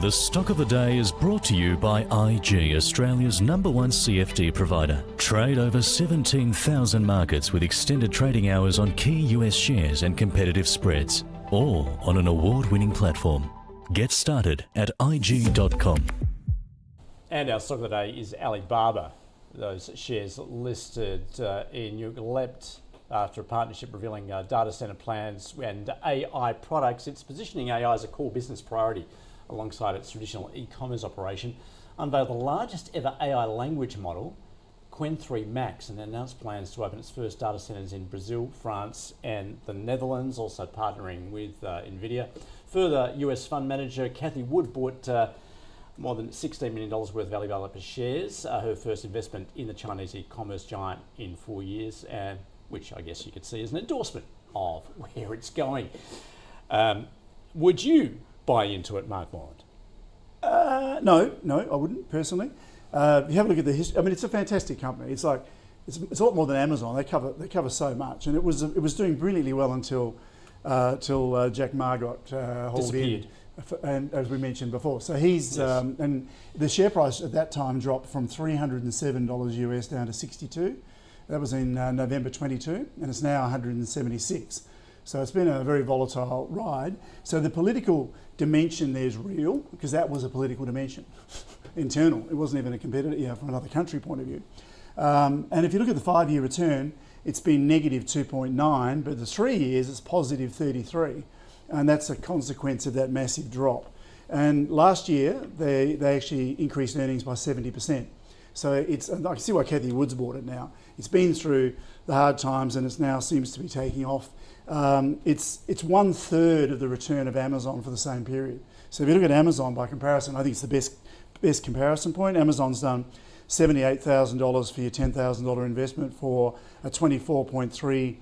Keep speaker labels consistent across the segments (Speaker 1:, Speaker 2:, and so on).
Speaker 1: The stock of the day is brought to you by IG, Australia's #1 CFD provider. Trade over 17,000 markets with extended trading hours on key US shares and competitive spreads, all on an award-winning platform. Get started at IG.com.
Speaker 2: And our stock of the day is Alibaba. Those shares listed in leapt after a partnership revealing data center plans and AI products. It's positioning AI as a core business priority alongside its traditional e-commerce operation. Unveiled the largest ever AI language model, Qwen 3 Max, and announced plans to open its first data centers in Brazil, France and the Netherlands, also partnering with NVIDIA. Further, US fund manager Kathy Wood bought more than $16 million worth of Alibaba shares, her first investment in the Chinese e-commerce giant in 4 years, which I guess you could see as an endorsement of where it's going. Would you buy into it, Mark Moreland?
Speaker 3: No, I wouldn't personally. If you have a look at the history, I mean, it's a fantastic company. It's a lot more than Amazon. They cover so much, and it was doing brilliantly well until Jack Ma got hauled in, and as we mentioned before. So he's and the share price at that time dropped from $307 US down to 62. That was in November 22, and it's now 176. So it's been a very volatile ride. So the political dimension there is real, because that was a political dimension, internal. It wasn't even a competitor, from another country point of view. And if you look at the 5-year return, it's been negative 2.9, but the 3 years it's positive 33, and that's a consequence of that massive drop. And last year they actually increased earnings by 70%. So I can see why Kathy Wood's bought it now. It's been through the hard times and it now seems to be taking off. It's 1/3 of the return of Amazon for the same period. So if you look at Amazon by comparison, I think it's the best comparison point. Amazon's done $78,000 for your $10,000 investment for a 24.3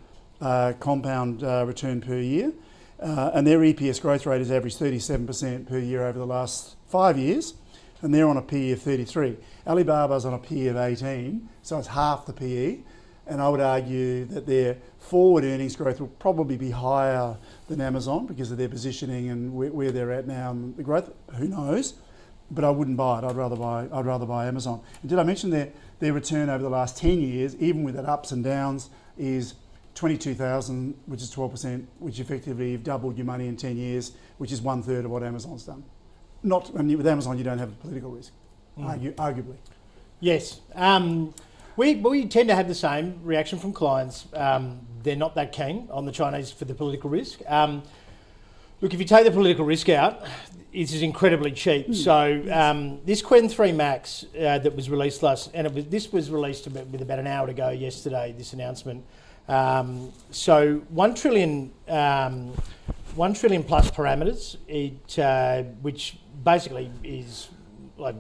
Speaker 3: compound return per year. And their EPS growth rate has averaged 37% per year over the last 5 years. And they're on a PE of 33. Alibaba's on a PE of 18, so it's half the PE. And I would argue that their forward earnings growth will probably be higher than Amazon because of their positioning and where they're at now and the growth. Who knows? But I wouldn't buy it. I'd rather buy Amazon. And did I mention their return over the last 10 years, even with that ups and downs, is 22,000, which is 12%, which effectively you've doubled your money in 10 years, which is 1/3 of what Amazon's done. With Amazon, you don't have a political risk, arguably.
Speaker 4: Yes. We tend to have the same reaction from clients. They're not that keen on the Chinese for the political risk. Look, if you take the political risk out, it is incredibly cheap. So this Qwen 3 Max that was released this was released with about an hour to go yesterday, this announcement. So 1 trillion plus parameters, which basically is like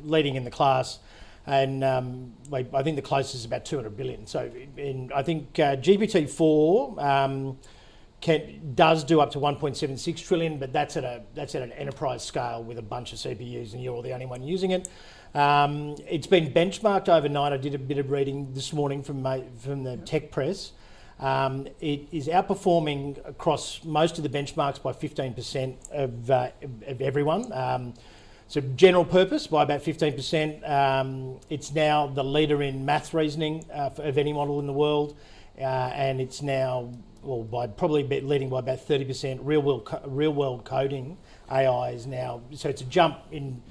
Speaker 4: leading in the class, and I think the closest is about 200 billion. So I think GPT-4 does do up to 1.76 trillion, but that's at an enterprise scale with a bunch of CPUs, and you're the only one using it. It's been benchmarked overnight. I did a bit of reading this morning from the tech press. It is outperforming across most of the benchmarks by 15% of everyone. So general purpose by about 15%. It's now the leader in math reasoning of any model in the world, and it's now leading by about 30%. Real world coding AI is now, so it's a jump in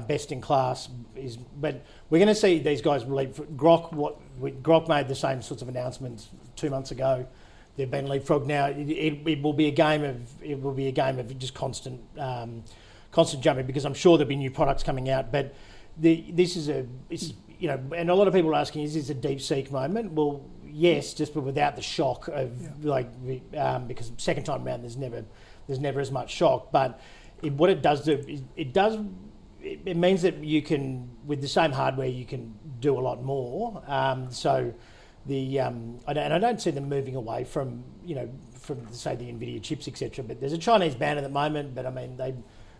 Speaker 4: best in class. But we're going to see these guys leapfrog. Grok made the same sorts of announcements 2 months ago. They've been leapfrog now. It will be a game of just constant jumping, because I'm sure there'll be new products coming out. But and a lot of people are asking, is this a deep seek moment? Well, yes, just but without the shock of because second time around there's never as much shock. But what it does do is it means that you can, with the same hardware, you can do a lot more. I don't see them moving away from say the NVIDIA chips, etc. But there's a Chinese ban at the moment. But I mean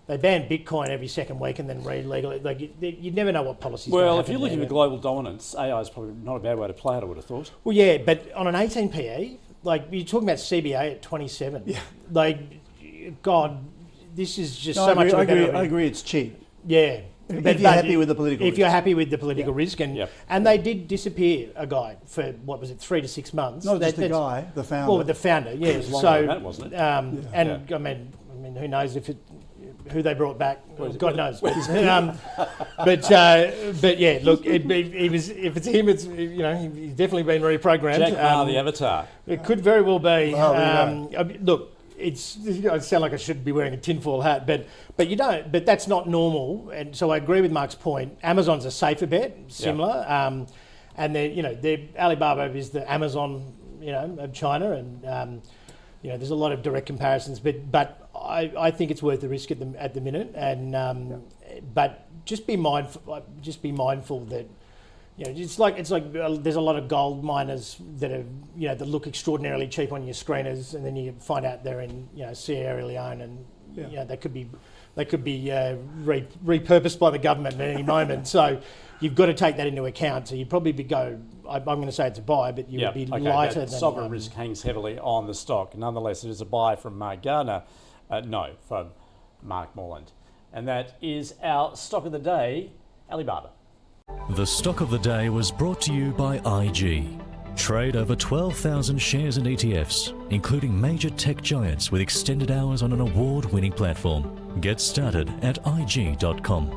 Speaker 4: they ban Bitcoin every second week and then re-legally. You never know what policies.
Speaker 2: Well, if you're looking at global dominance, AI is probably not a bad way to play it, I would have thought.
Speaker 4: Well, yeah, but on an 18 PE, you're talking about CBA at 27. Yeah. God, this is just
Speaker 3: No,
Speaker 4: so much of a better.
Speaker 3: I agree. It's cheap.
Speaker 4: Yeah.
Speaker 3: If you're happy with the political
Speaker 4: If
Speaker 3: risk.
Speaker 4: you're happy with the political risk. And
Speaker 2: Yep.
Speaker 4: and they did disappear a guy for, what was it, 3 to 6 months.
Speaker 3: Not just the
Speaker 4: That's-
Speaker 3: guy, the founder.
Speaker 4: Well, the founder, yes.
Speaker 2: was longer than that, wasn't it?
Speaker 4: And I mean, who knows who they brought back? God knows. But yeah, look, he was. If it's him, it's he's definitely been reprogrammed.
Speaker 2: Jack Ma, the Avatar.
Speaker 4: It could very well be.
Speaker 3: Well, there you
Speaker 4: I mean, look, I sound like I should be wearing a tinfoil hat, but you don't. But that's not normal, and so I agree with Mark's point. Amazon's a safer bet, similar, and they're Alibaba is the Amazon, of China, and there's a lot of direct comparisons, but I think it's worth the risk at the minute, and but just be mindful. Just be mindful that. It's like there's a lot of gold miners that are that look extraordinarily cheap on your screeners, and then you find out they're in Sierra Leone, and they could be repurposed by the government at any moment. So you've got to take that into account. So you'd probably I'm going to say it's a buy, but you would be lighter than
Speaker 2: sovereign risk hangs heavily on the stock. Nonetheless, it is a buy from Mark Gardner. No, from Mark Moreland, and that is our stock of the day, Alibaba.
Speaker 1: The stock of the day was brought to you by IG. Trade over 12,000 shares and ETFs, including major tech giants with extended hours on an award-winning platform. Get started at IG.com.